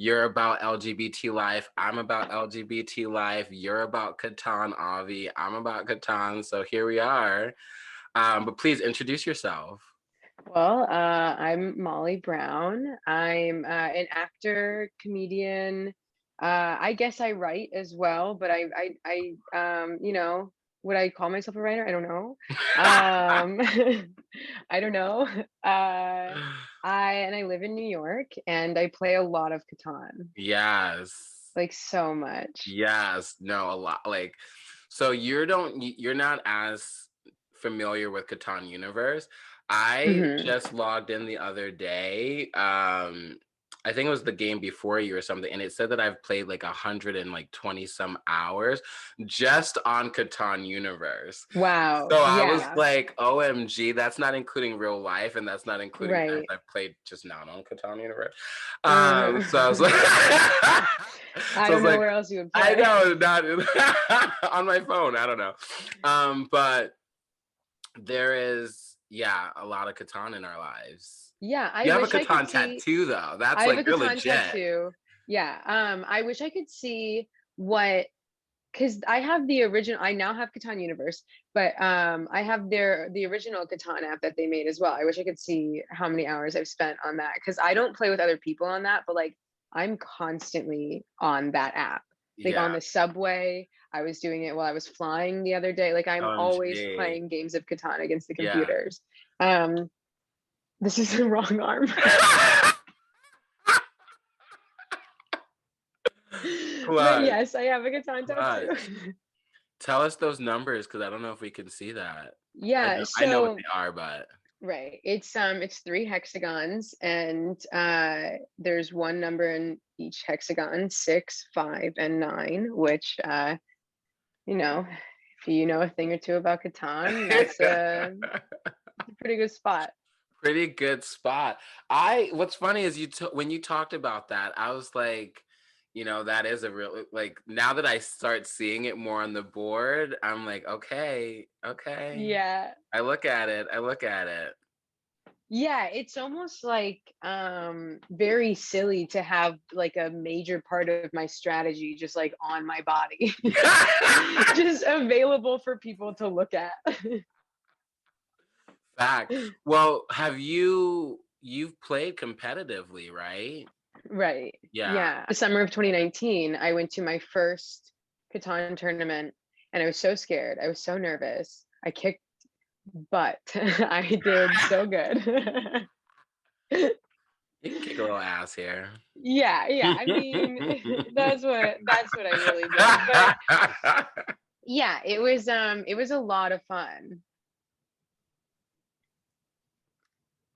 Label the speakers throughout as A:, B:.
A: You're about LGBT life. I'm about LGBT life. You're about Catan, Avi. I'm about Catan. So here we are. But please introduce yourself.
B: Well, I'm Molly Brown. I'm an actor, comedian. I guess I write as well, but would I call myself a writer? I don't know. I don't know. I live in New York, and I play a lot of Catan,
A: Yes.
B: like so much.
A: Yes. No, a lot. Like, so you're not as familiar with Catan Universe. I
B: Hmm.
A: just logged in the other day. I think it was the game before you or something, and it said that I've played like 120 some hours just on Catan Universe.
B: Wow.
A: So I was
B: Yeah.
A: like, OMG, that's not including real life, and that's not including times
B: Right.
A: I've played just not on Catan Universe. So I was like,
B: Uh-huh. I
A: so I
B: don't
A: was
B: know
A: like,
B: where else you would
A: I
B: play.
A: know, not on my phone. I don't know. But there is, yeah, a lot of Catan in our lives.
B: Yeah, I
A: You have a
B: wish I could
A: Catan
B: see.
A: tattoo though. That's
B: I have a
A: like you're
B: Catan
A: legit.
B: tattoo. Yeah. I wish I could see what, because I have the original. I now have Catan Universe, but I have the original Catan app that they made as well. I wish I could see how many hours I've spent on that because I don't play with other people on that, but like I'm constantly on that app. Like on
A: Yeah.
B: the subway, I was doing it while I was flying the other day. Like I'm always
A: OMG.
B: playing games of Catan against the
A: Yeah.
B: computers. Um, this is the wrong arm. But
A: Clutch.
B: yes, I have a Catan tattoo.
A: Clutch. Tell us those numbers because I don't know if we can see that.
B: Yeah,
A: I know what
B: so
A: they are, but
B: right. It's three hexagons and there's one number in each hexagon, 6, 5, and 9, which if you know a thing or two about Catan, that's a pretty good spot.
A: pretty good spot. What's funny is when you talked about that, I was like, that is a real like now that I start seeing it more on the board, I'm like, okay, okay.
B: Yeah.
A: I look at it. I look at it.
B: Yeah, it's almost like very silly to have like a major part of my strategy just like on my body. Just available for people to look at.
A: Fact. Well, you've played competitively, right?
B: Right.
A: Yeah.
B: Yeah. The summer of 2019, I went to my first Catan tournament and I was so scared. I was so nervous. I kicked butt. I did so good.
A: You can kick a little ass here.
B: Yeah, yeah. I mean, that's what I really did. But yeah, it was a lot of fun.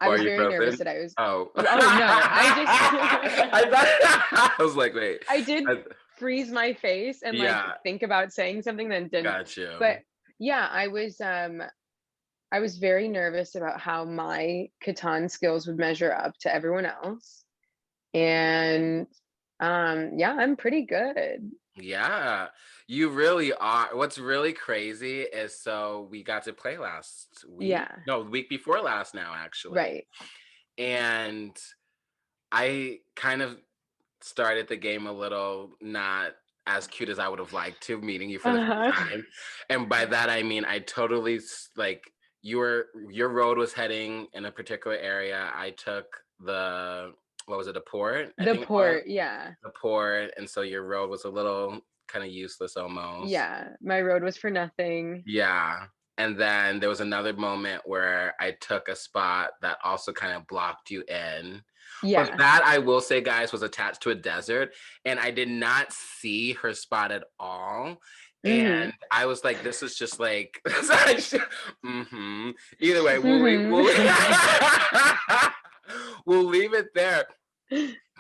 B: I
A: Or are
B: was
A: you
B: very nervous
A: frozen?
B: that I was.
A: Oh.
B: Oh no, I just
A: I thought I was like, wait.
B: I did
A: I,
B: freeze my face and like
A: yeah,
B: think about saying something, then didn't.
A: got you.
B: But yeah, I was very nervous about how my Catan skills would measure up to everyone else. And yeah, I'm pretty good.
A: Yeah, you really are. What's really crazy is so we got to play last week.
B: Yeah,
A: No, the week before last now, actually.
B: right.
A: And I kind of started the game a little not as cute as I would have liked to, meeting you for the first
B: Uh-huh.
A: time. And by that I mean I totally like your road was heading in a particular area. I took the what was it, a port? I
B: The
A: think it was
B: port, yeah.
A: the port, and so your road was a little kind of useless almost.
B: Yeah, my road was for nothing.
A: Yeah. And then there was another moment where I took a spot that also kind of blocked you in. But
B: Yeah.
A: that I will say, guys, was attached to a desert, and I did not see her spot at all.
B: Mhm.
A: And I was like, this is just like, mm-hmm. Either way,
B: Mhm.
A: we'll leave it there.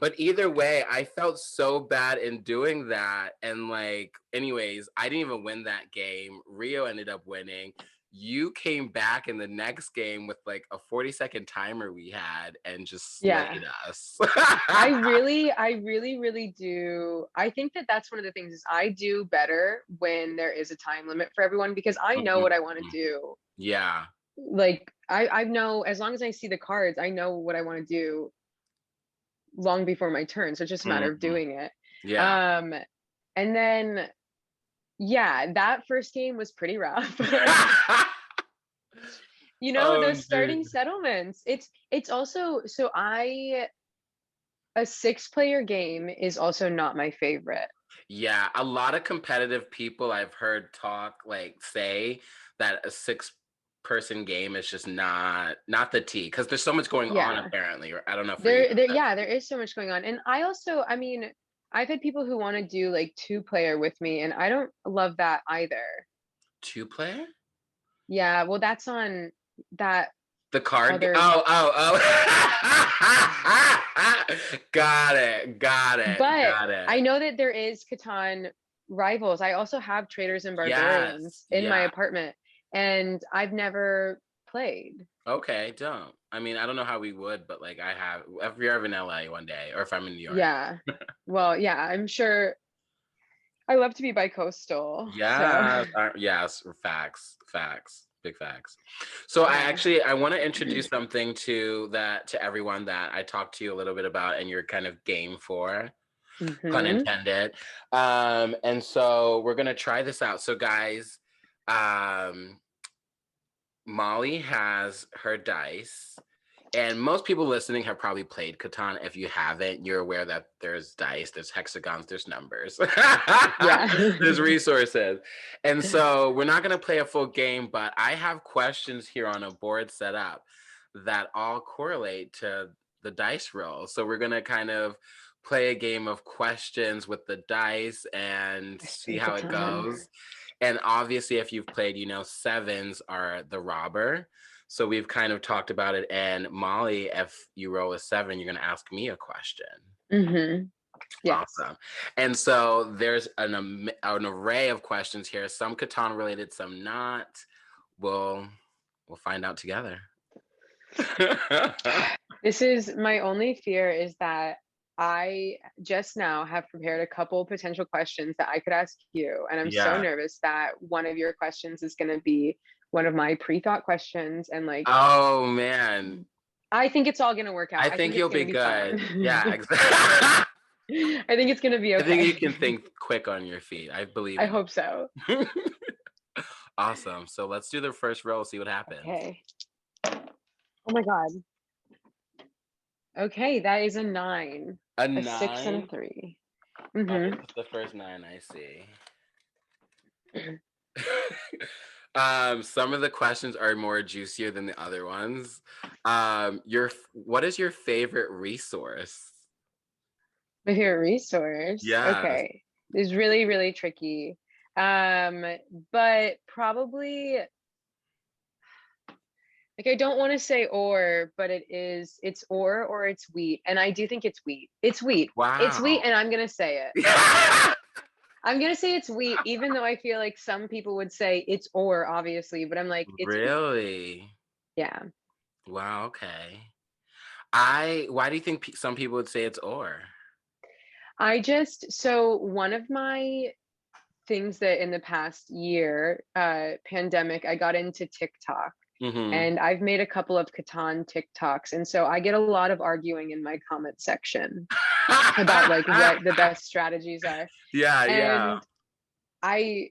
A: But either way, I felt so bad in doing that. And like, anyways, I didn't even win that game. Rio ended up winning. You came back in the next game with like a 40-second timer we had and just
B: Yeah.
A: slayed us.
B: I really do. I think that that's one of the things is I do better when there is a time limit for everyone because I know what I want to
A: Mhm.
B: do.
A: Yeah.
B: Like I know as long as I see the cards, I know what I want to do long before my turn, so it's just a matter of doing it.
A: Yeah.
B: And then yeah, that first game was pretty rough. You know,
A: Oh,
B: those starting
A: dude.
B: settlements. It's also so I a 6-player game is also not my favorite.
A: Yeah, a lot of competitive people I've heard talk like say that a 6-person game is just not the tea because there's so much going on
B: Yeah.
A: apparently. I don't know for you.
B: There is so much going on. And I also, I mean, I've had people who want to do like 2-player with me, and I don't love that either.
A: 2-player?
B: Yeah, well, that's on that
A: The card
B: other.
A: oh. Got it. Got it.
B: But
A: Got
B: I
A: it.
B: know that there is Catan Rivals. I also have Traders and
A: Yes.
B: Barbarians in my
A: Yeah.
B: apartment, and I've never played.
A: Okay, don't. I mean, I don't know how we would, but like I have if you're ever in LA one day or if I'm in New York.
B: Yeah. Well, yeah, I'm sure I love to be bi-coastal. So,
A: Yeah, yes, facts, facts, big facts. So
B: yeah.
A: I want to introduce something to everyone that I talked to you a little bit about and you're kind of game for, pun
B: Hmm.
A: intended. And so we're gonna try this out. So guys, um, Molly has her dice. And most people listening have probably played Catan. If you haven't, you're aware that there's dice, there's hexagons, there's numbers,
B: Yeah.
A: there's resources. And so we're not going to play a full game, but I have questions here on a board set up that all correlate to the dice roll. So we're going to kind of play a game of questions with the dice and see
B: Lesbian
A: how it
B: Catan.
A: goes. And obviously, if you've played, you know, sevens are the robber. So we've kind of talked about it. And Molly, if you roll a 7, you're going to ask me a question.
B: Hmm. Yes.
A: Awesome. And so there's an array of questions here. Some Catan related, some not. We'll find out together.
B: This is my only fear is that I just now have prepared a couple potential questions that I could ask you. And I'm so
A: Yeah.
B: nervous that one of your questions is going to be one of my pre-thought questions. And like,
A: Oh man.
B: I think it's all going to work
A: I
B: out. I
A: think
B: think it's
A: you'll
B: going
A: be
B: to be fine.
A: good. Yeah, exactly.
B: I think it's going to be
A: I think you
B: okay.
A: can think quick on your feet. I believe
B: I
A: in
B: hope so.
A: you. Awesome. So let's do the first roll, see what happens.
B: Okay. Oh my God. Okay, that is a 9,
A: A
B: a 6, and a
A: 9.
B: 3.
A: Oh,
B: Hmm.
A: this is the first 9 I see. Some of the questions are more juicier than the other ones. What is your favorite resource?
B: My favorite resource.
A: Yes.
B: Okay. It's really, really tricky. But probably like I don't want to say but it's or it's wheat. And I do think it's wheat. It's wheat. It's wheat,
A: Wow.
B: and I'm gonna say it. I'm gonna say it's wheat, even though I feel like some people would say it's or, obviously, but I'm like, it's wheat.
A: Really?
B: Yeah.
A: Wow, okay. Why do you think some people would say it's or?
B: So one of my things that in the past year, pandemic, I got into TikTok.
A: Mm-hmm.
B: And I've made a couple of Catan TikToks. And so I get a lot of arguing in my comment section about like what the best strategies are.
A: Yeah, yeah.
B: And I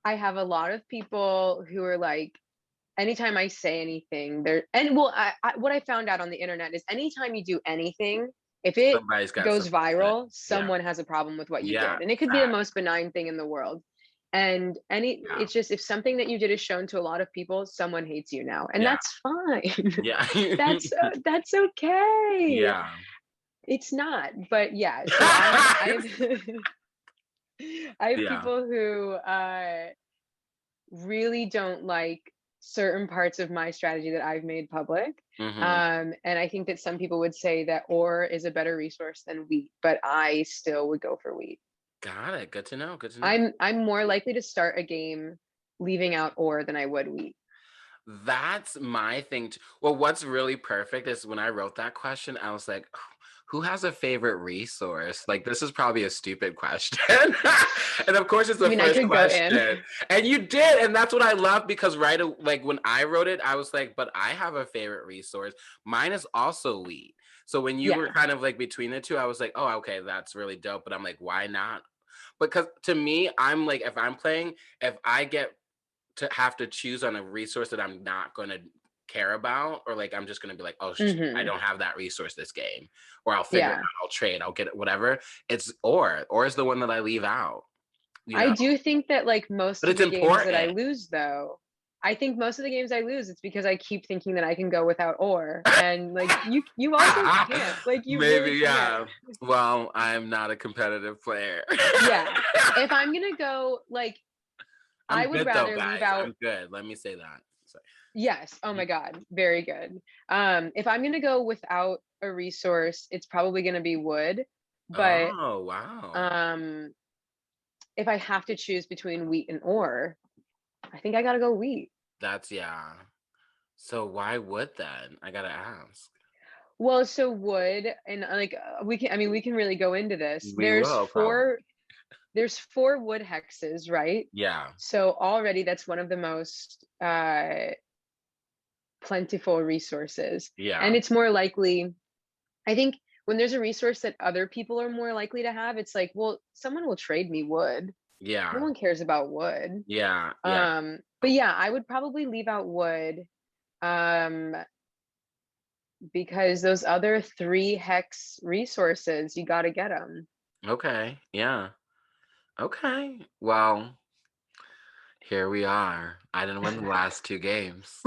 B: I have a lot of people who are like, anytime I say anything, what I found out on the internet is anytime you do anything, if it
A: Somebody's got
B: goes
A: something to say.
B: viral,
A: Yeah.
B: someone has a problem with what you
A: Yeah.
B: did. And it could be the
A: Fact.
B: most benign thing in the world. And
A: Yeah.
B: it's just if something that you did is shown to a lot of people, someone hates you now. And
A: Yeah.
B: that's fine.
A: Yeah.
B: That's okay.
A: Yeah.
B: It's not. But yeah, so I have I have
A: Yeah.
B: people who really don't like certain parts of my strategy that I've made public.
A: Mm-hmm.
B: And I think that some people would say that or is a better resource than wheat, but I still would go for wheat.
A: Got it. Good to know. Good to know.
B: I'm more likely to start a game leaving out or than I would wheat.
A: That's my thing. Well, what's really perfect is when I wrote that question, I was like, Who has a favorite resource? Like, this is probably a stupid question. And of course, it's
B: I
A: the
B: mean, I
A: first
B: could go in.
A: question. And you did. And that's what I love because, right, like when I wrote it, I was like, but I have a favorite resource. Mine is also wheat. So when you were
B: Yeah.
A: kind of like between the two, I was like, oh, okay, that's really dope. But I'm like, why not? Because to me, I'm like, if I'm playing, if I get to have to choose on a resource that I'm not going to care about, or like I'm just going to be like, oh, I
B: Hmm.
A: don't have that resource this game, or I'll figure it
B: Yeah.
A: out, I'll trade, I'll get it, whatever. It's or is the one that I leave out, you
B: I
A: know.
B: do think that like most
A: But
B: of
A: it's
B: the games that I
A: important.
B: lose though, I think most of the games I lose, it's because I keep thinking that I can go without ore. And like you also can't. Like you
A: Maybe,
B: really can't.
A: yeah. Well, I'm not a competitive player.
B: Yeah. If I'm gonna go, like, I
A: I'm
B: would
A: good though,
B: rather leave
A: guys.
B: out.
A: I'm good. Let me say that. Sorry.
B: Yes. Oh my God. Very good. If I'm gonna go without a resource, it's probably gonna be wood. But
A: Oh, wow.
B: um if I have to choose between wheat and ore, I think I gotta go wheat.
A: That's yeah. So why would then? I gotta ask.
B: Well, so wood and like we can, I mean, we can really go into this.
A: We will probably.
B: There's four wood hexes, right?
A: Yeah.
B: So already that's one of the most plentiful resources. And
A: Yeah.
B: it's more likely, I think when there's a resource that other people are more likely to have, it's like, well, someone will trade me wood. No
A: Yeah.
B: one cares about wood.
A: Yeah. Yeah.
B: But yeah, I would probably leave out wood. Um, because those other three hex resources, you got to get them.
A: Okay. Yeah. Okay. Well, here we are. I didn't win the last two games.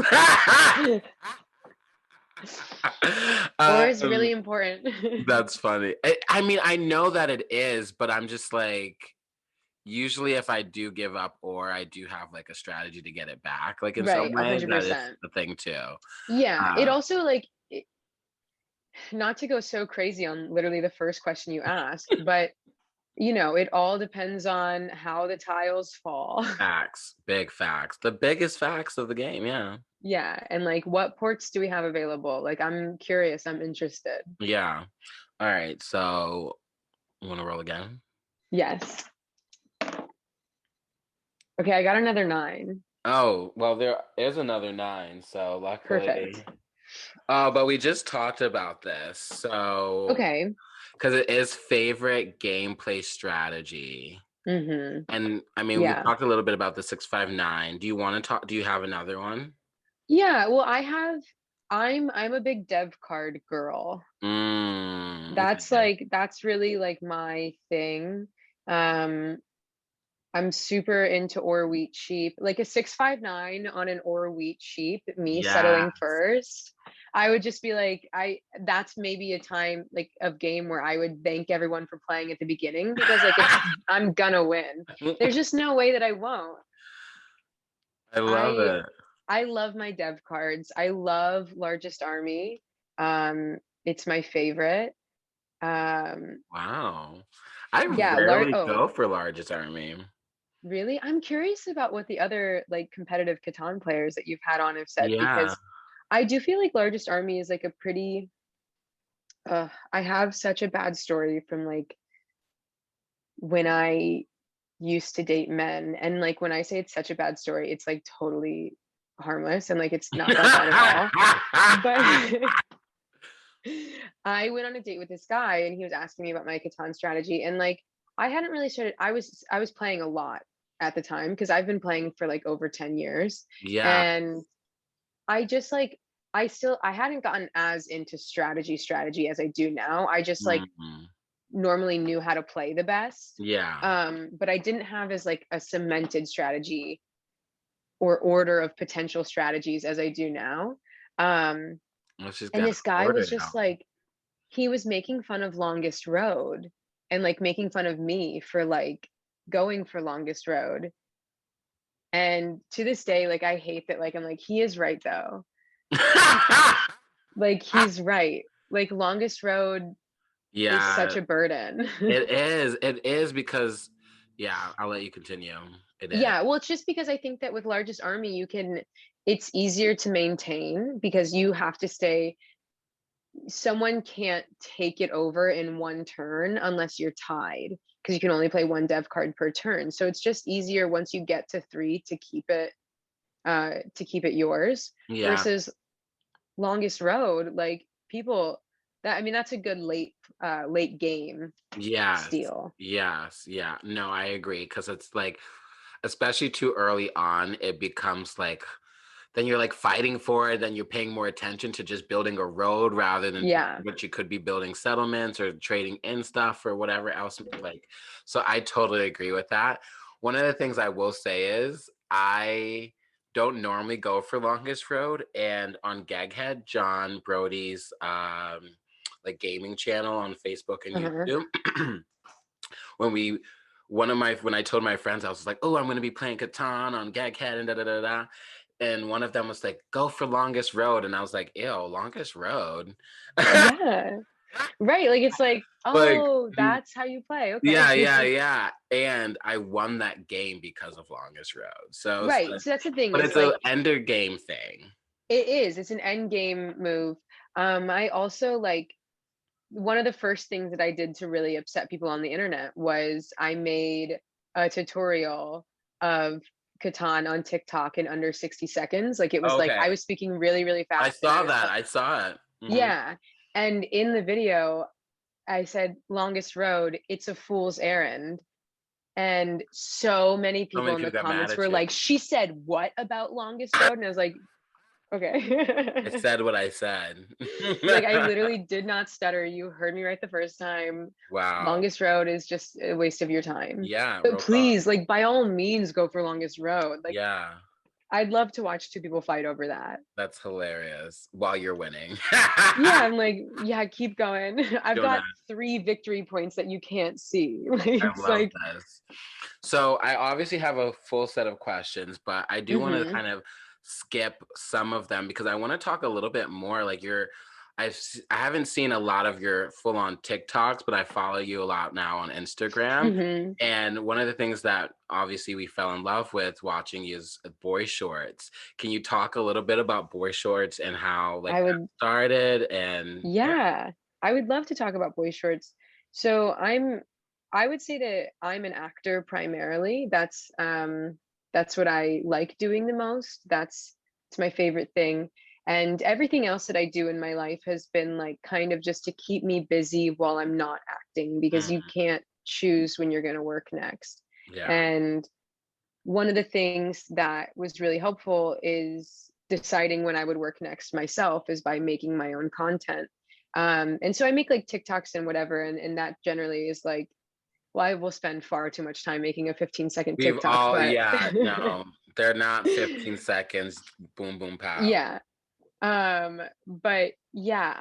B: Or is really
A: um,
B: important.
A: that's funny. I mean, I know that it is, but I'm just like, usually if I do give up or I do have like a strategy to get it back, like in some
B: Right,
A: ways, that is
B: 100%.
A: the thing too.
B: Yeah, it
A: Uh,
B: also like not to go so crazy on literally the first question you asked, but it all depends on how the tiles fall.
A: Facts, big facts, the biggest facts of the game. Yeah.
B: Yeah, and like what ports do we have available? Like I'm curious, I'm interested.
A: Yeah. All right. So you want to roll again?
B: Yes. Okay, I got another 9.
A: Oh, well, there is another 9. So luckily.
B: Perfect.
A: Oh, but we just talked about this. So,
B: Okay.
A: because it is favorite gameplay strategy.
B: Mm-hmm.
A: And I mean, we
B: Yeah.
A: talked a little bit about the 659. Do you want to talk? Do you have another one?
B: Yeah, well, I'm a big dev card girl.
A: Okay.
B: That's really like my thing. Um, I'm super into ore wheat sheep. Like a 659 on an ore wheat sheep, me
A: Yeah.
B: settling first. I would just be like, that's maybe a time like of game where I would thank everyone for playing at the beginning because like I'm gonna win. There's just no way that I won't.
A: I love
B: I
A: it.
B: I love my dev cards. I love Largest Army. It's my favorite. Um,
A: Wow. I
B: yeah,
A: rarely
B: oh,
A: go for largest army.
B: really? I'm curious about what the other like competitive Catan players that you've had on have said
A: Yeah.
B: because I do feel like Largest Army is like a pretty I have such a bad story from like when I used to date men and like when I say it's such a bad story, it's like totally harmless and like it's not that bad at all. But I went on a date with this guy and he was asking me about my Catan strategy and like I hadn't really started I was playing a lot at the time because I've been playing for like over 10 years
A: Yeah.
B: and I just like I hadn't gotten as into strategy as I do now. I just like
A: Mhm.
B: normally knew how to play the best.
A: Yeah.
B: But I didn't have as like a cemented strategy or order of potential strategies as I do now. Um
A: Let's just
B: and
A: get
B: this guy was
A: ordered
B: just
A: out.
B: like he was making fun of longest road and like making fun of me for like going for longest road. And to this day, like I hate that like I'm like, he is right though. Like he's right. Like longest road is such
A: Yeah,
B: a burden.
A: it is. It is because, yeah, I'll let you continue. It is.
B: Yeah, well, it's just because I think that with largest army, it's easier to maintain because you have to stay someone can't take it over in one turn unless you're tied, because you can only play one dev card per turn. So it's just easier once you get to 3 to keep it yours,
A: Yeah.
B: versus Longest Road, like people that, I mean, that's a good late game
A: Yes.
B: steal.
A: Yes. Yeah. No, I agree. Cause it's like, especially too early on, it becomes like, then you're like fighting for it, then you're paying more attention to just building a road rather than
B: Yeah.
A: what you could be building settlements or trading in stuff or whatever else. Like, so I totally agree with that. One of the things I will say is I don't normally go for longest road, and on Gaghead, John Brody's like gaming channel on Facebook and
B: Uh-huh.
A: YouTube, when we when I told my friends, I was like, oh, I'm gonna be playing Catan on Gaghead and da da da da. And one of them was like, go for longest road. And I was like, ew, longest road.
B: Yeah. Right. Like it's like,
A: Like,
B: oh, that's how you play.
A: yeah,
B: Okay.
A: yeah, yeah. And I won that game because of longest road. So,
B: Right. So that's the thing,
A: but
B: is
A: it's a
B: like
A: ender game thing.
B: it is. It's an end game move. I also like, one of the first things that I did to really upset people on the internet was I made a tutorial of Catan on TikTok in under 60 seconds. Like it was like I
A: Okay.
B: was speaking really, really
A: I
B: fast and I
A: saw
B: was
A: that. I saw it.
B: yeah. And in the video, I said longest road, it's a fool's errand. And so many
A: So
B: people
A: many
B: in the
A: people got mad
B: comments
A: at
B: were
A: you.
B: like, she said what about longest road? And I was like,
A: I
B: okay.
A: said what I said.
B: Like I literally did not stutter. You heard me right the first time.
A: Wow.
B: Longest road is just a waste of your time.
A: Yeah,
B: But
A: robot.
B: please, like by all means, go for longest road. Like
A: Yeah.
B: I'd love to watch two people fight over that.
A: That's hilarious while you're winning.
B: Yeah, I'm like, yeah, keep going. I've
A: Doing
B: got
A: that.
B: 3 victory points that you can't see. Like
A: I
B: it's
A: love
B: like,
A: this. So I obviously have a full set of questions, but I do want to
B: mm-hmm,
A: kind of skip some of them because I want to talk a little bit more. Like I haven't seen a lot of your full on TikToks, but I follow you a lot now on Instagram.
B: mm-hmm.
A: And one of the things that obviously we fell in love with watching is boy shorts. Can you talk a little bit about boy shorts and how like
B: I
A: that
B: would,
A: started? And yeah.
B: yeah, I would love to talk about boy shorts. So I would say that I'm an actor primarily. That's what I like doing the most. It's my favorite thing. And everything else that I do in my life has been like kind of just to keep me busy while I'm not acting, because you
A: Mhm.
B: can't choose when you're going to work next.
A: Yeah.
B: And one of the things that was really helpful is deciding when I would work next myself is by making my own content. And so I make like TikToks and whatever, and that generally is like, well, I will spend far too much time making a 15-second
A: We've
B: TikTok,
A: all,
B: but
A: yeah, no, they're not 15 seconds, boom, boom, pow.
B: yeah. But yeah,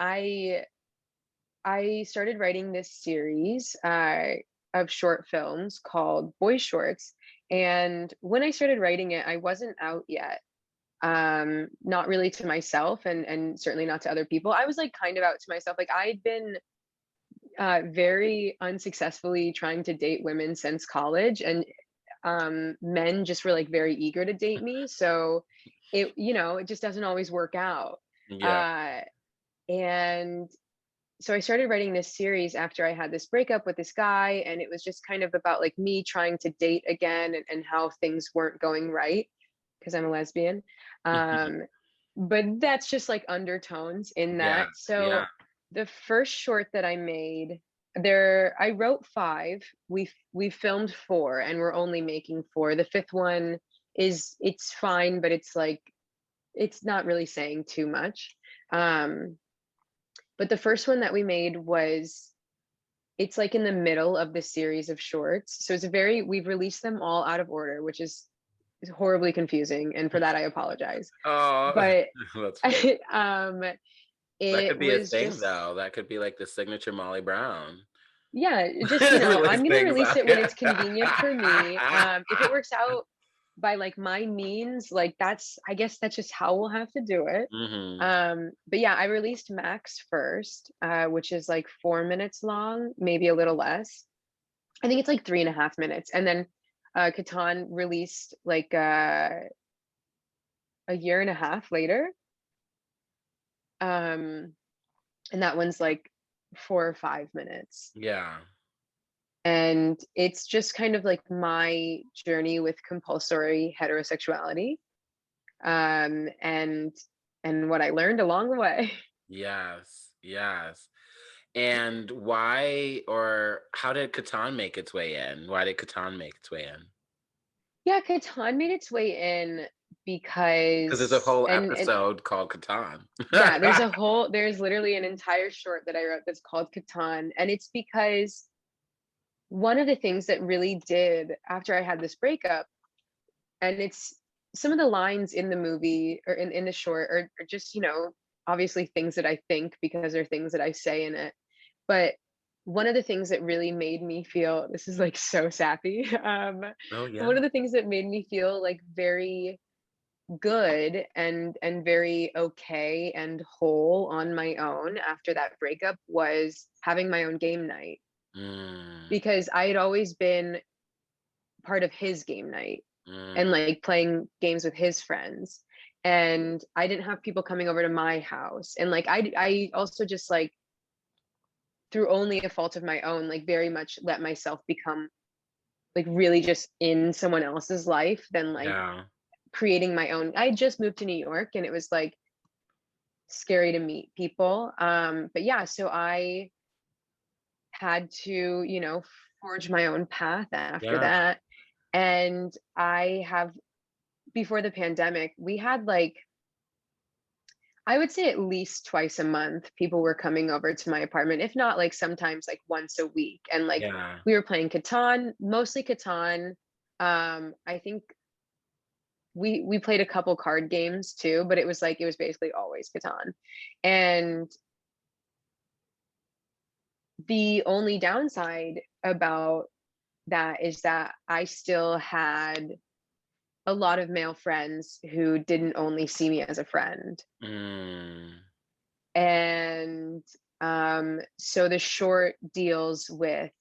B: I started writing this series of short films called Boy Shorts. And when I started writing it, I wasn't out yet. Not really to myself, and certainly not to other people. I was like kind of out to myself. Like I'd been very unsuccessfully trying to date women since college, and men just were like very eager to date me. So it just doesn't always work out.
A: Yeah.
B: Uh, and so I started writing this series after I had this breakup with this guy, and it was just kind of about like me trying to date again, and how things weren't going right because I'm a lesbian. Um, but that's just like undertones in
A: Yeah.
B: that. So
A: Yeah.
B: the first short that I made, there I wrote 5. We filmed 4, and we're only making 4. The 5th one it's fine, but it's like it's not really saying too much. Um, but the first one that we made was, it's like in the middle of the series of shorts. So we've released them all out of order, which is horribly confusing. And for that, I apologize.
A: Oh,
B: But
A: that's funny.
B: um,
A: That
B: it
A: could be a
B: was
A: thing,
B: just,
A: though. That could be like the signature Molly Brown.
B: yeah, just,
A: Release
B: I'm going to
A: things
B: release
A: out.
B: it when it's convenient for me. If it works out by like my means, like I guess that's just how we'll have to do it.
A: Hmm.
B: But yeah, I released Max first, which is like 4 minutes long, maybe a little less. I think it's like 3.5 minutes. And then Catan released like a year and a half later. Um, and that one's like 4 or 5 minutes.
A: Yeah.
B: And it's just kind of like my journey with compulsory heterosexuality, and what I learned along the way.
A: Yes. Yes. And why or how did Catan make its way in? Why did Catan make its way in?
B: Yeah, Catan made its way in
A: Because there's a
B: because,
A: whole
B: and
A: episode called Catan.
B: yeah, there's literally an entire short that I wrote that's called Catan, and it's because one of the things that really did after I had this breakup, and it's some of the lines in the movie or in the short are just, obviously things that I think because they're things that I say in it. But one of the things that really made me feel, this is like so sappy,
A: Oh
B: but one
A: yeah.
B: of the things that made me feel like very good and very okay and whole on my own after that breakup was having my own game night,
A: Mm,
B: because I had always been part of his game night and
A: mm,
B: like playing games with his friends, and I didn't have people coming over to my house, and like I also just like, through only a fault of my own, like very much let myself become like really just in someone else's life than like
A: yeah.
B: creating my own. I just moved to New York and it was like scary to meet people. But yeah, so I had to, forge my own path after
A: Yeah.
B: that. And I have, before the pandemic, we had like, I would say at least twice a month, people were coming over to my apartment, if not like sometimes like once a week. And like
A: Yeah.
B: we were playing Catan, mostly Catan. I think we played a couple card games too, but it was basically always Catan. And the only downside about that is that I still had a lot of male friends who didn't only see me as a friend.
A: Mm,
B: And so the short deals with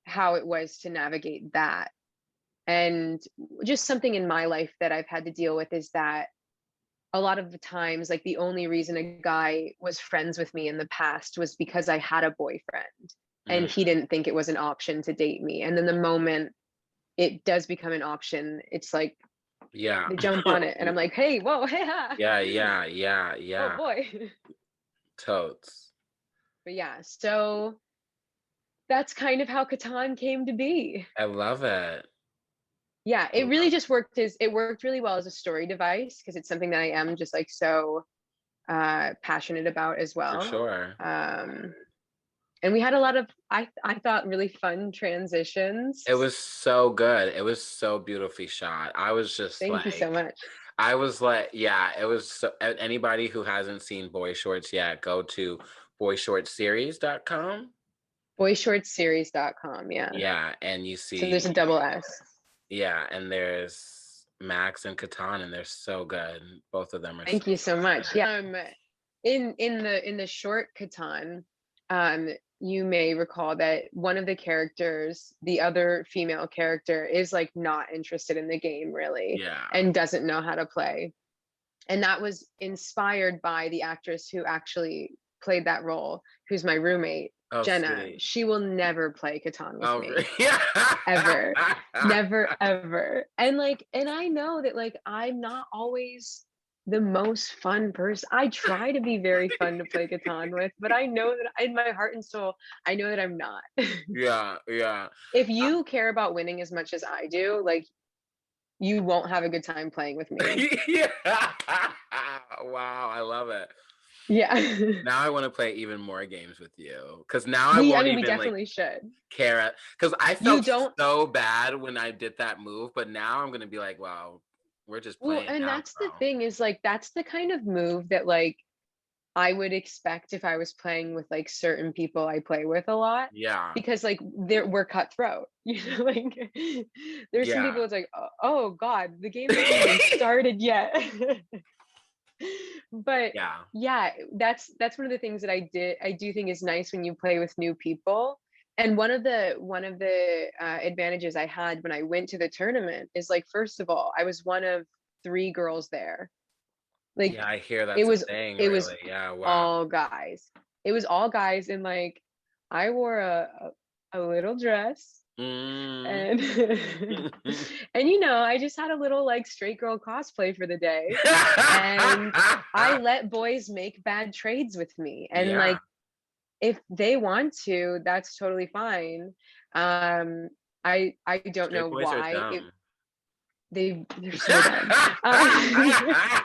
B: how it was to navigate that. And just something in my life that I've had to deal with is that a lot of the times, like the only reason a guy was friends with me in the past was because I had a boyfriend and
A: mm.
B: he didn't think it was an option to date me. And then the moment it does become an option, it's like
A: Yeah.
B: they jump on it and I'm like, hey, whoa, hey,
A: Yeah, yeah, yeah,
B: oh
A: yeah.
B: boy.
A: Totes.
B: But yeah, so that's kind of how Catan came to be.
A: I love it.
B: Yeah,
A: I
B: it
A: love
B: really just worked as it worked really well as a story device because it's something that I am just like so passionate about as
A: for
B: well.
A: sure.
B: Um and we had a lot of, I thought, really fun
A: It
B: transitions.
A: was so good. It was so beautifully shot. I was just
B: Thank you so
A: like,
B: much.
A: I was like, yeah, it was so, anybody who hasn't seen Boy Shorts yet, go to boyshortseries.com.
B: Boyshortseries.com, yeah.
A: Yeah, and you
B: So there's a
A: see,
B: double S.
A: yeah, and there's Max and Catan, and they're so good. Both of them are so
B: Thank you so much.
A: good.
B: Yeah. In the short Catan, you may recall that one of the characters, the other female character, is like not interested in the game really
A: Yeah.
B: and doesn't know how to play. And that was inspired by the actress who actually played that role, who's my roommate,
A: Oh,
B: Jenna.
A: sweet.
B: She will never play Catan with
A: Oh,
B: me.
A: yeah.
B: Ever. Never, ever. And like, and I know that like I'm not always the most fun person. I try to be very fun to play Catan with, but I know that in my heart and soul, I know that I'm not.
A: Yeah, yeah.
B: If you care about winning as much as I do, like you won't have a good time playing with me.
A: Yeah. Wow, I love it.
B: Yeah.
A: Now I want to play even more games with you because now I
B: I
A: won't
B: mean, we
A: even like
B: definitely should.
A: care because I
B: You
A: felt
B: don't,
A: so bad when I did that move, but now I'm gonna be like, wow, we're just
B: well,
A: playing
B: and
A: now,
B: that's the
A: girl.
B: thing is like that's the kind of move that like I would expect if I was playing with like certain people I play with a lot,
A: Yeah,
B: because like we're cutthroat. Like there's some
A: yeah,
B: people it's like, oh God, the game hasn't even started yet. But
A: yeah,
B: yeah, that's one of the things that I do think is nice when you play with new people. And one of the advantages I had when I went to the tournament is like, first of all, I was one of three girls there. Like
A: Yeah, I hear
B: it
A: that's a
B: was
A: thing,
B: it was
A: really. Yeah, wow.
B: all guys. It was all guys, and like I wore a little dress,
A: Mm.
B: and and you know, I just had a little like straight girl cosplay for the day, and I let boys make bad trades with me, and
A: Yeah.
B: like if they want to, that's totally fine. um I don't know
A: Straight boys are
B: why
A: dumb.
B: they're so dumb. uh,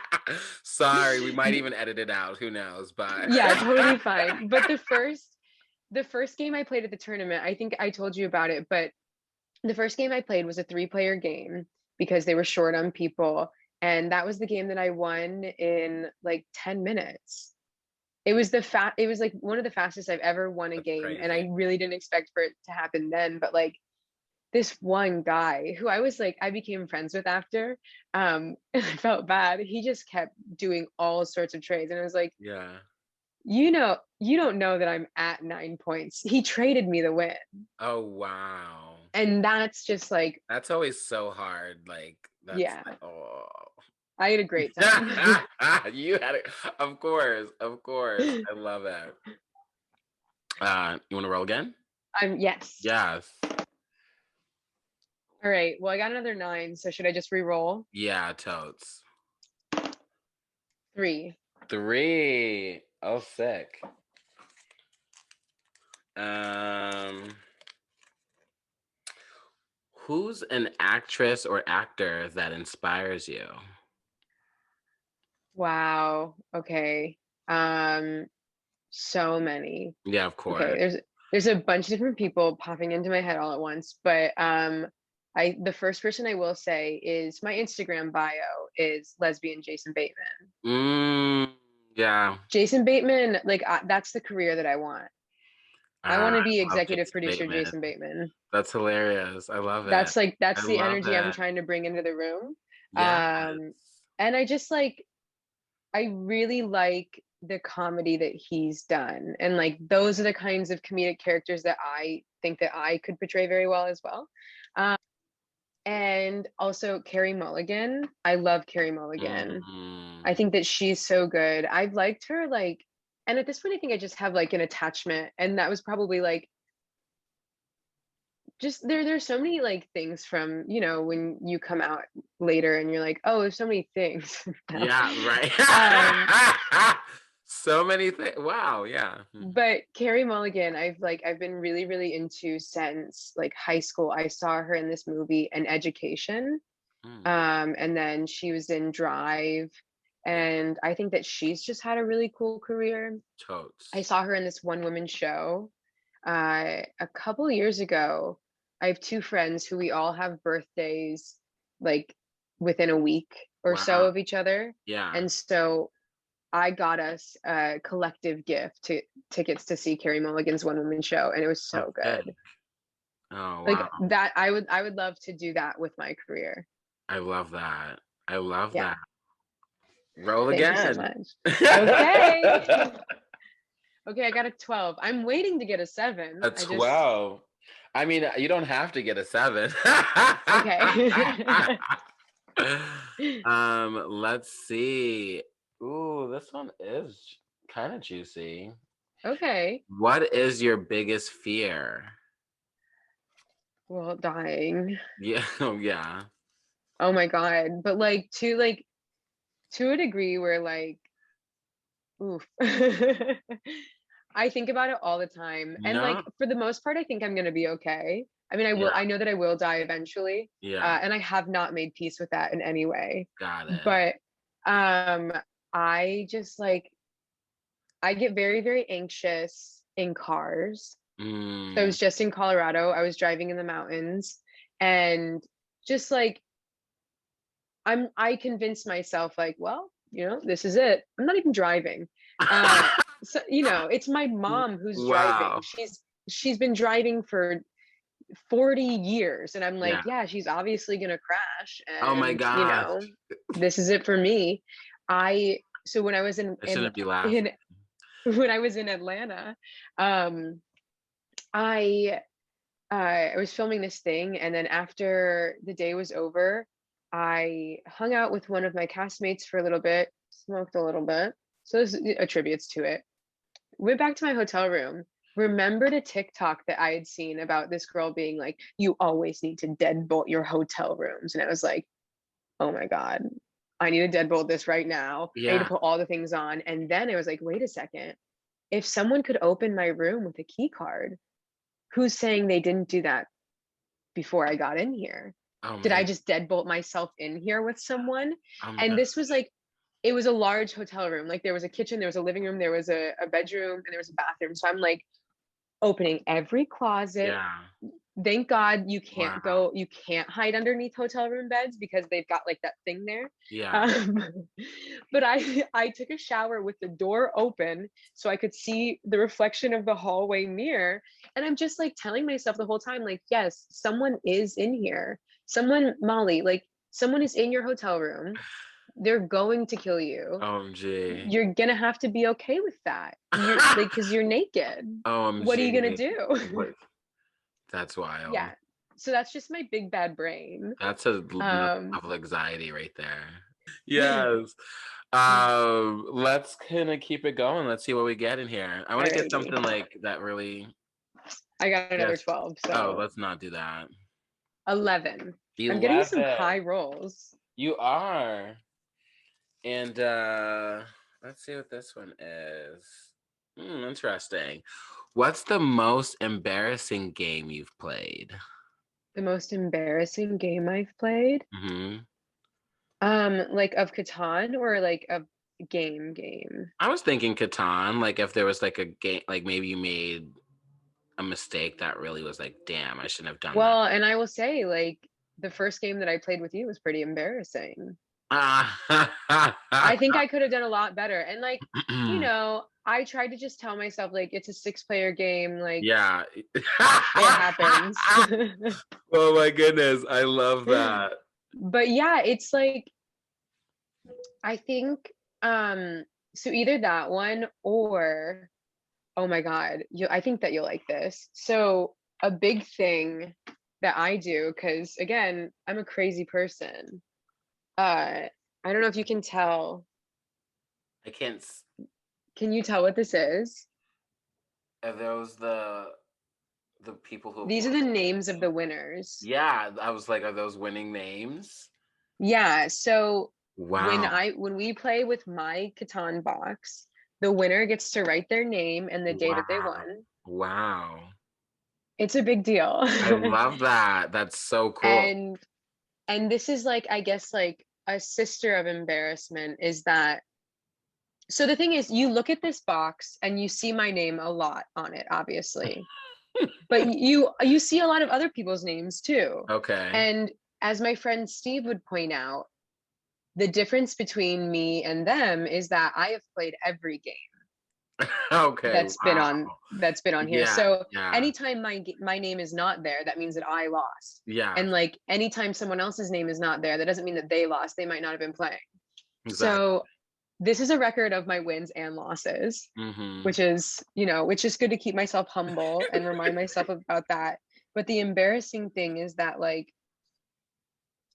A: Sorry, we might even edit it out. Who knows? But
B: yeah, totally fine. But the first game I played at the tournament, I think I told you about it, but the first game I played was a 3-player game because they were short on people, and that was the game that I won in like 10 minutes. It was like one of the fastest I've ever won a
A: that's
B: game, and
A: crazy.
B: I really didn't expect for it to happen then, but like this one guy who I became friends with after, and I felt bad. He just kept doing all sorts of trades, and I was like,
A: Yeah.
B: you don't know that I'm at 9 points. He traded me the win.
A: Oh wow.
B: And that's just like,
A: That's always so hard. Like that's
B: yeah,
A: like, oh.
B: I had a great time.
A: You had it. Of course. Of course. I love it. You want to roll again?
B: Yes.
A: Yes.
B: All right. Well, I got another 9. So should I just re-roll?
A: Yeah, totes.
B: 3.
A: 3. Oh, sick. Who's an actress or actor that inspires you?
B: Wow. Okay. So many.
A: Yeah, of
B: Okay.
A: course.
B: There's a bunch of different people popping into my head all at once, but the first person I will say is my Instagram bio is lesbian Jason Bateman.
A: Mm, yeah.
B: Jason Bateman, like that's the career that I want. I want to be
A: I love
B: executive
A: Jason
B: producer
A: Bateman.
B: Jason Bateman.
A: That's hilarious. I love it.
B: That's
A: I
B: the
A: love
B: energy I'm
A: it.
B: trying to bring into the room.
A: Yes.
B: And I just like I really like the comedy that he's done. And like those are the kinds of comedic characters that I think that I could portray very well as well. Um, and also Carrie Mulligan. I love Carrie Mulligan.
A: Mm,
B: I think that she's so good. I've liked her like, and at this point I think I just have like an attachment. And that was probably like just there's so many like things from, you know, when you come out later and you're like, oh, there's so many things now.
A: yeah,
B: um
A: right. So many things. Wow, yeah.
B: but Carrie Mulligan, I've been really really into since like high school. I saw her in this movie An Education,
A: Mm,
B: and then she was in Drive,
A: yeah,
B: and I think that she's just had a really cool career. I
A: totes.
B: saw her in this one woman show a couple years ago. I have 2 friends who we all have birthdays like within a week or so
A: Wow.
B: of each other.
A: Yeah.
B: And so I got us a collective gift to tickets to see Carrie Mulligan's one woman show, and it was
A: Oh,
B: so
A: sick.
B: good.
A: Oh,
B: Like
A: wow.
B: that I would love to do that with my career.
A: I love that. I love
B: Yeah.
A: that. Roll
B: Thank you so
A: again.
B: much. Okay. Okay, I got a 12. I'm waiting to get a 7.
A: A
B: I just
A: 12. I mean, you don't have to get a 7.
B: okay.
A: Let's see. Ooh, this one is kind of juicy.
B: Okay.
A: What is your biggest fear?
B: Well, dying.
A: Yeah, oh yeah.
B: Oh my God. But to a degree where like, oof. I think about it all the time. And
A: No?
B: like for the most part, I think I'm gonna be okay. I mean,
A: Yeah,
B: I know that I will die eventually.
A: yeah.
B: And I have not made peace with that in any way.
A: Got it.
B: But um I just like I get very, very anxious in cars. So I
A: Mm,
B: was just in Colorado. I was driving in the mountains, and just like I convinced myself like, well, you know, this is it. I'm not even driving. So you know, it's my mom who's driving.
A: wow.
B: She's been driving for 40 years, and I'm like,
A: Yeah.
B: yeah, she's obviously gonna crash,
A: Oh my
B: and you
A: gosh.
B: know, this is it for me. I so when I was
A: I shouldn't be laughing.
B: in when I was in Atlanta, um, I I was filming this thing, and then after the day was over, I hung out with one of my castmates for a little bit, smoked a little bit. So this attributes to it. Went back to my hotel room, remembered a TikTok that I had seen about this girl being like, you always need to deadbolt your hotel rooms. And I was like, oh my God, I need to deadbolt this right now. I need to
A: Yeah.
B: put all the things on. And then I was like, wait a second. If someone could open my room with a key card, who's saying they didn't do that before I got in here?
A: Oh
B: Did I
A: man.
B: just deadbolt myself in here with someone?
A: Oh my
B: And
A: God.
B: this was like, it was a large hotel room. Like there was a kitchen, there was a living room, there was a bedroom, and there was a bathroom. So I'm like opening every closet.
A: Yeah.
B: Thank God you can't
A: Wow.
B: go, you can't hide underneath hotel room beds because they've got like that thing there.
A: Yeah.
B: Um, but I took a shower with the door open so I could see the reflection of the hallway mirror. And I'm just like telling myself the whole time, like, yes, someone is in here. Someone, Molly, like someone is in your hotel room. They're going to kill you.
A: OMG.
B: You're gonna have to be okay with that. You're like, because you're naked. What are you gonna
A: OMG.
B: do?
A: What? That's wild.
B: Yeah. So that's just my big bad brain.
A: That's a level
B: Um,
A: of anxiety right there. Yes. Let's kind of keep it going. Let's see what we get in here. I want to get
B: alrighty.
A: something like that really.
B: I got another
A: Yes.
B: 12,
A: Oh,
B: so
A: let's not do that.
B: 11. I'm getting some
A: 11.
B: high rolls.
A: You are. And let's see what this one is. Interesting. What's the most embarrassing game you've played?
B: The most embarrassing game I've played?
A: Hmm.
B: Like of Catan or like a game?
A: I was thinking Catan, like if there was like a game, like maybe you made a mistake that really was like, damn, I shouldn't have done that.
B: Well, and I will say, like, the first game that I played with you was pretty embarrassing. I think I could have done a lot better. And like, you know, I tried to just tell myself like it's a 6-player game, like
A: Yeah.
B: it happens.
A: Oh my goodness, I love that.
B: But yeah, it's like I think so either that one or oh my God, I think that you'll like this. So a big thing that I do, because again, I'm a crazy person. I don't know if you can tell.
A: I can't.
B: Can you tell what this is?
A: Are those the people who have
B: These are
A: won?
B: the names of the winners.
A: Yeah, I was like, are those winning names?
B: Yeah, so
A: Wow.
B: when we play with my Catan box, the winner gets to write their name and the day that they
A: Wow.
B: won.
A: Wow.
B: It's a big deal.
A: I love that. That's so cool.
B: And this is like I guess like a sister of embarrassment is that so the thing is you look at this box and you see my name a lot on it, obviously. But you see a lot of other people's names too.
A: Okay.
B: And as my friend Steve would point out, the difference between me and them is that I have played every game
A: Okay. Wow.
B: that's been on here.
A: Yeah.
B: So
A: Yeah.
B: anytime my name is not there, that means that I lost.
A: Yeah.
B: And like anytime someone else's name is not there, that doesn't mean that they lost. They might not have been playing.
A: Exactly.
B: So this is a record of my wins and losses, which is, which is good to keep myself humble and remind myself about that. But the embarrassing thing is that like,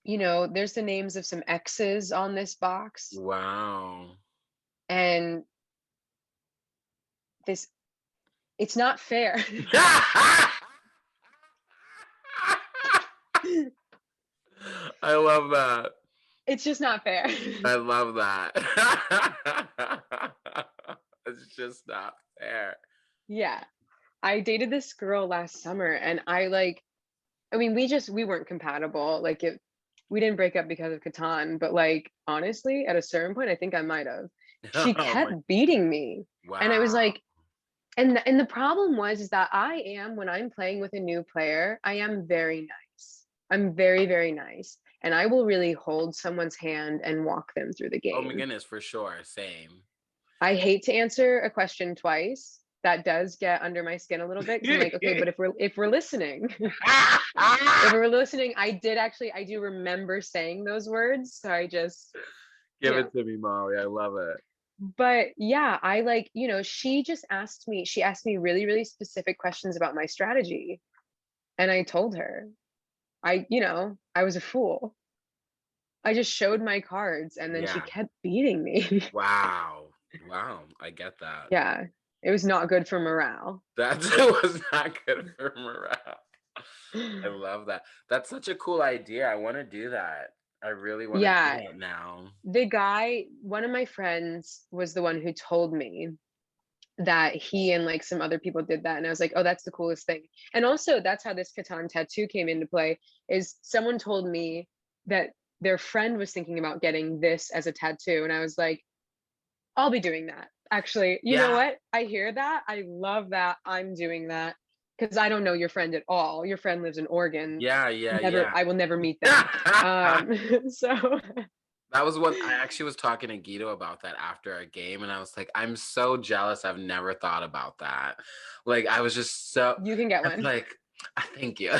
B: there's the names of some exes on this box.
A: Wow.
B: And it's not fair.
A: I love that.
B: It's just not fair.
A: I love that. It's just not fair.
B: Yeah. I dated this girl last summer and we weren't compatible. Like we didn't break up because of Catan, but like honestly, at a certain point, I think I might have. She kept beating me.
A: Wow.
B: And I was like, and the problem is that when I'm playing with a new player, I am very nice. I'm very, very nice. And I will really hold someone's hand and walk them through the game.
A: Oh my goodness, for sure. Same.
B: I hate to answer a question twice. That does get under my skin a little bit. I'm like, okay, but if we're listening, I do remember saying those words. So I just
A: give it to me, Molly. I love it.
B: But yeah, I like, she asked me really, really specific questions about my strategy. And I told her, I was a fool. I just showed my cards and then she
A: Yeah.
B: kept beating me.
A: Wow. I get that.
B: Yeah. It was not good for morale.
A: That was not good for morale. I love that. That's such a cool idea. I want to do that. I really want to do
B: Yeah.
A: that now.
B: The guy, one of my friends was the one who told me that he and like some other people did that, and I was like, oh, that's the coolest thing. And also that's how this Catan tattoo came into play, is someone told me that their friend was thinking about getting this as a tattoo, and I was like, I'll be doing that. Actually, you know
A: Yeah.
B: what? I hear that. I love that. I'm doing that because I don't know your friend at all. Your friend lives in Oregon.
A: Yeah.
B: I will never meet them. So
A: That was what I actually was talking to Guido about that after a game, and I was like, I'm so jealous. I've never thought about that. Like, I was just so
B: you can get
A: I was
B: one.
A: like, thank you.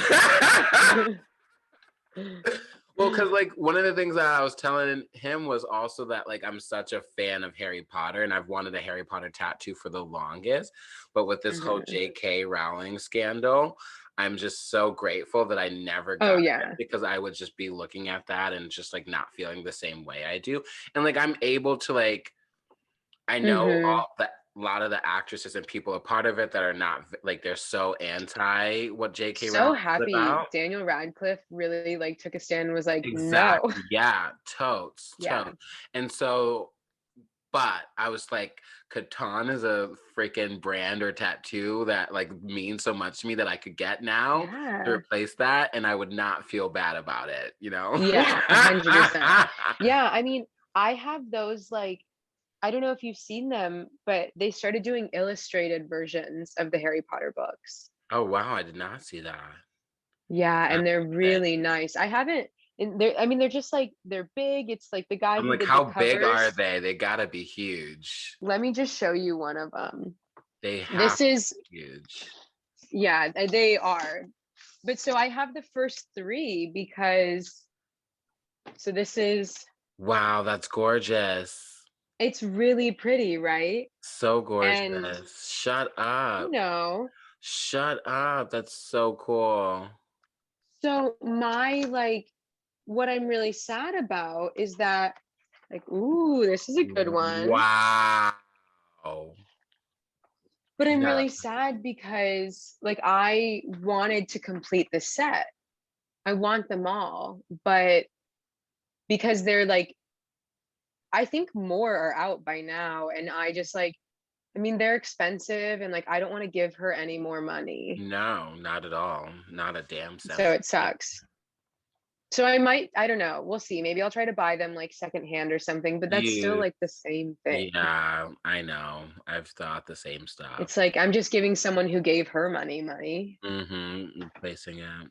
A: Well, because like one of the things that I was telling him was also that like I'm such a fan of Harry Potter, and I've wanted a Harry Potter tattoo for the longest. But with this whole J.K. Rowling scandal, I'm just so grateful that I never
B: Oh
A: got it,
B: yeah.
A: because I would just be looking at that and just like not feeling the same way I do. And like I'm able to like, I know all that a lot of the actresses and people a part of it that are not like, they're so anti what J.K.
B: So
A: Rowling is
B: happy
A: about.
B: Daniel Radcliffe really like took a stand and was like, no.
A: Exactly. Yeah, totes.
B: Yeah.
A: And so, but I was like, Catan is a freaking brand or tattoo that like means so much to me that I could get now to
B: Yeah.
A: replace that, and I would not feel bad about it, you know?
B: Yeah, 100%. Yeah, I mean, I have those like, I don't know if you've seen them, but they started doing illustrated versions of the Harry Potter books.
A: Oh wow, I did not see that.
B: Yeah,
A: That's
B: and they're
A: sick.
B: really nice. I haven't, and they're, I mean, they're just like, they're big. It's like the guy
A: I'm
B: who
A: like,
B: did the
A: how big are
B: covers.
A: they? They gotta be huge.
B: Let me just show you one of them.
A: They have
B: This
A: to
B: is,
A: be huge.
B: yeah, they are. But so I have the first three because, so this is,
A: Wow, that's gorgeous.
B: it's really pretty, right?
A: So
B: And,
A: gorgeous. Shut
B: you
A: up.
B: know,
A: Shut up. That's so cool.
B: so my like, what I'm really sad about is that, like, ooh, this is a good one.
A: Wow.
B: But I'm
A: Yeah.
B: really sad because like I wanted to complete the set. I want them all, but because they're like, I think more are out by now, and I just like, I mean, they're expensive, and like I don't want to give her any more money.
A: No, not at all. Not a damn
B: So
A: cent.
B: it sucks. So I might, I don't know. We'll see. Maybe I'll try to buy them like secondhand or something, but that's still
A: You,
B: like the same thing.
A: yeah, I know. I've thought the same stuff.
B: It's like I'm just giving someone who gave her money.
A: Mm-hmm. Replacing it.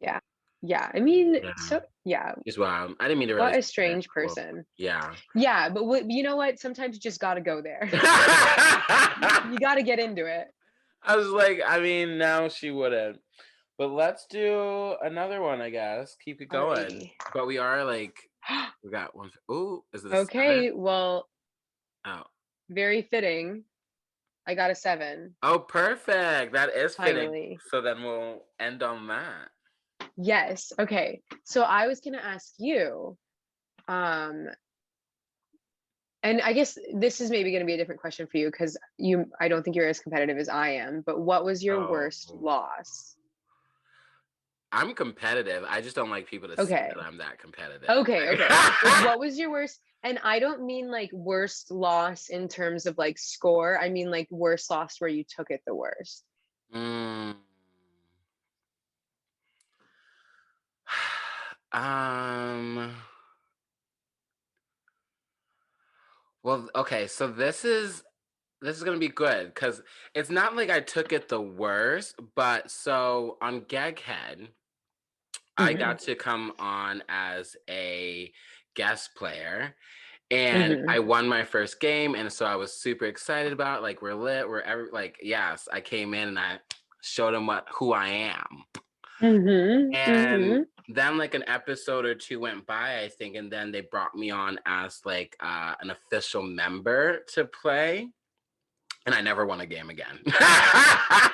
B: Yeah. Yeah. I mean,
A: Yeah.
B: so yeah,
A: Just wow. I didn't mean to really
B: what
A: say
B: a
A: that.
B: strange
A: Cool.
B: person.
A: Yeah.
B: Yeah, but you know what? Sometimes you just got to go there. You got to get into it.
A: I was like, I mean, now she wouldn't. But let's do another one, I guess. Keep it going.
B: Alrighty.
A: But we are like, we got one. Ooh, is it a 7?
B: Okay, well,
A: Oh.
B: very fitting. I got a 7,
A: Oh, perfect. That is fitting.
B: finally.
A: So then we'll end on that.
B: Yes. Okay. So I was going to ask you, um, and I guess this is maybe going to be a different question for you because I don't think you're as competitive as I am, but what was your
A: Oh.
B: worst loss?
A: I'm competitive. I just don't like people to see
B: Okay.
A: that I'm that competitive.
B: Okay. Like, what was your worst? And I don't mean like worst loss in terms of like score. I mean like worst loss where you took it the worst.
A: Mm. Um. Well, okay. So this is gonna be good because it's not like I took it the worst, but so on Geghead, I
B: Hmm.
A: got to come on as a guest player, and
B: Hmm.
A: I won my first game, and so I was super excited about it. Like, we're lit, like, yes, I came in and I showed them who I am.
B: Hmm.
A: And
B: Hmm.
A: then like an episode or two went by, I think, and then they brought me on as like an official member to play, and I never won a game again.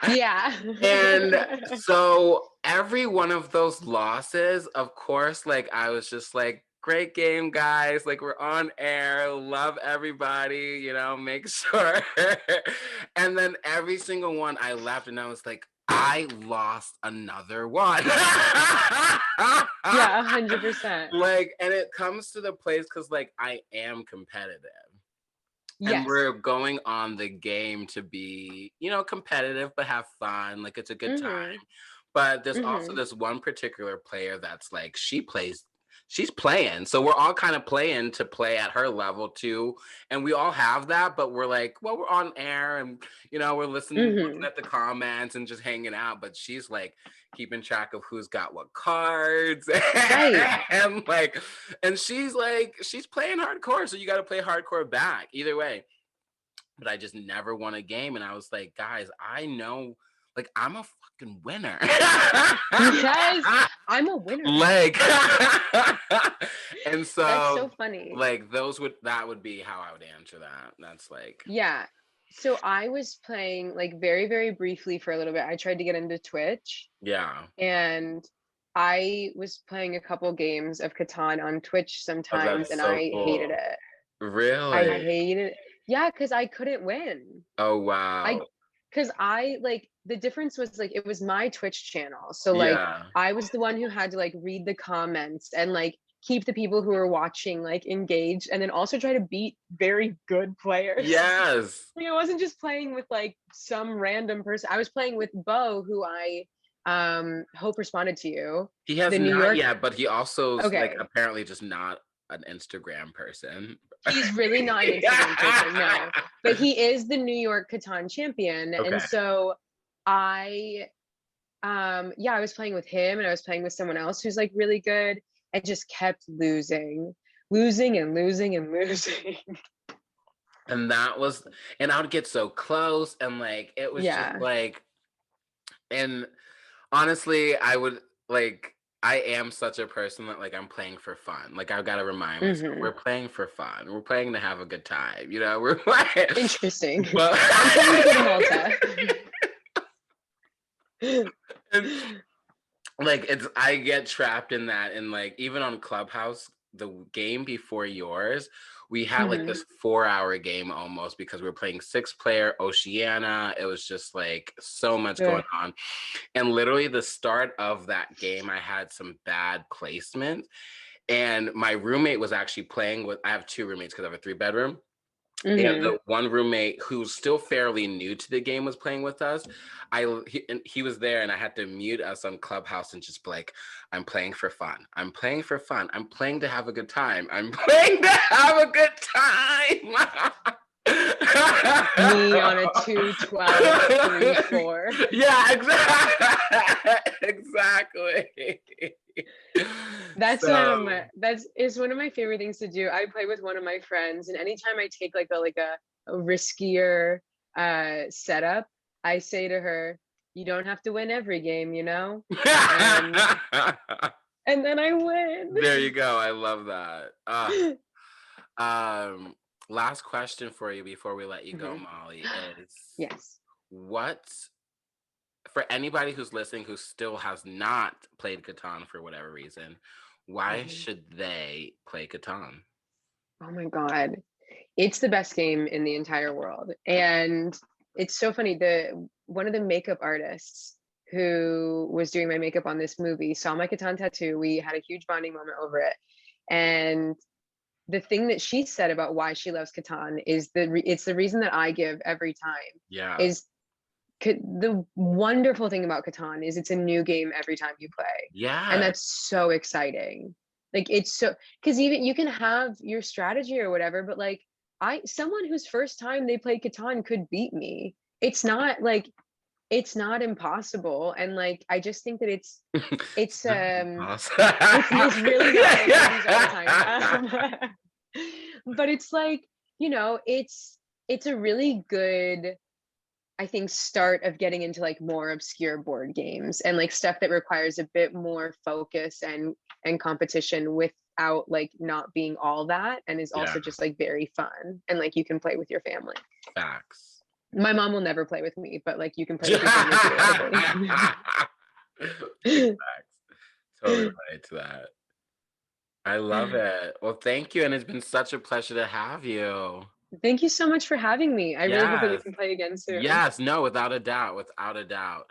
B: Yeah.
A: And so every one of those losses, of course, like I was just like, great game, guys. Like, we're on air. Love everybody, you know, make sure. And then every single one I left and I was like, I lost another one.
B: Yeah, 100%.
A: Like, and it comes to the place because like I am competitive. And
B: Yes.
A: we're going on the game to be, you know, competitive, but have fun. Like, it's a good time.
B: Mm-hmm.
A: But there's also
B: Mm-hmm.
A: this one particular player that's like, she's playing. So we're all kind of playing to play at her level too. And we all have that, but we're like, well, we're on air and, you know, we're listening, looking
B: Mm-hmm.
A: at the comments and just hanging out. But she's like keeping track of who's got what cards.
B: Right.
A: And like, and she's like, she's playing hardcore. So you got to play hardcore back either way. But I just never won a game. And I was like, guys, I know, like, I'm a fucking winner.
B: Yes, I'm a winner.
A: Like, and so
B: That's so funny.
A: like that would be how I would answer that. That's like,
B: Yeah. So I was playing like very, very briefly for a little bit. I tried to get into Twitch
A: yeah.
B: and I was playing a couple games of Catan on Twitch
A: Oh,
B: sometimes
A: that's
B: and
A: so
B: I hated
A: cool.
B: it. I
A: Really?
B: hated it. Yeah, because I couldn't win.
A: Oh wow.
B: Because I like the difference was like it was my Twitch channel. So like
A: Yeah.
B: I was the one who had to like read the comments and like keep the people who are watching like engaged and then also try to beat very good players.
A: Yes.
B: Like I wasn't just playing with like some random person. I was playing with Bo, who I hope responded to you.
A: He has
B: The New
A: not
B: York.
A: yet, but he also is like
B: Okay.
A: apparently just not an Instagram person.
B: He's really not an Instagram person, no. But he is the New York Catan champion.
A: Okay.
B: And so I yeah, I was playing with him and I was playing with someone else who's like really good and just kept losing and losing and losing.
A: And that was, and I would get so close and like it was just
B: Yeah.
A: like, and honestly, I would like, I am such a person that like I'm playing for fun. Like I've got to remind myself, we're playing for fun. We're playing to have a good time. You know, we're playing.
B: Interesting.
A: But
B: I'm playing to go to Malta.
A: and, like it's, I get trapped in that, and like even on Clubhouse, the game before yours, we had like this 4-hour game almost because we were playing 6-player Oceania. It was just like so much going on. And literally the start of that game, I had some bad placement. And my roommate was actually playing with, I have 2 roommates because I have a 3-bedroom. And the one roommate who's still fairly new to the game was playing with us. He was there and I had to mute us on Clubhouse and just be like, I'm playing for fun. I'm playing for fun. I'm playing to have a good time. I'm playing to have a good time.
B: Me on a 2-12 3-4.
A: Yeah, exactly.
B: That's is one of my favorite things to do. I play with one of my friends, and anytime I take like a riskier setup, I say to her, "You don't have to win every game, you know." And then I win.
A: There you go. I love that. Last question for you before we let you go, Molly, is
B: yes.
A: What, for anybody who's listening who still has not played Catan for whatever reason, why should they play Catan?
B: Oh my God. It's the best game in the entire world. And it's so funny. One of the makeup artists who was doing my makeup on this movie saw my Catan tattoo. We had a huge bonding moment over it. And the thing that she said about why she loves Catan is it's the reason that I give every time.
A: Yeah.
B: Is the wonderful thing about Catan is it's a new game every time you play.
A: Yeah.
B: And that's so exciting. Like it's so, because even you can have your strategy or whatever, but like someone whose first time they played Catan could beat me. It's not impossible. And like I just think that it's it's really not all the time. But it's like, you know, it's a really good, I think, start of getting into like more obscure board games and like stuff that requires a bit more focus and competition without like not being all that, and is also just like very fun, and like you can play with your family.
A: Facts.
B: My mom will never play with me, but like you can play with your family.
A: Facts. Totally relate to that. I love it. Well, thank you, and it's been such a pleasure to have you.
B: Thank you so much for having me. I really hope that we
A: Yes.
B: can play again soon.
A: Yes, no, without a doubt, without a doubt.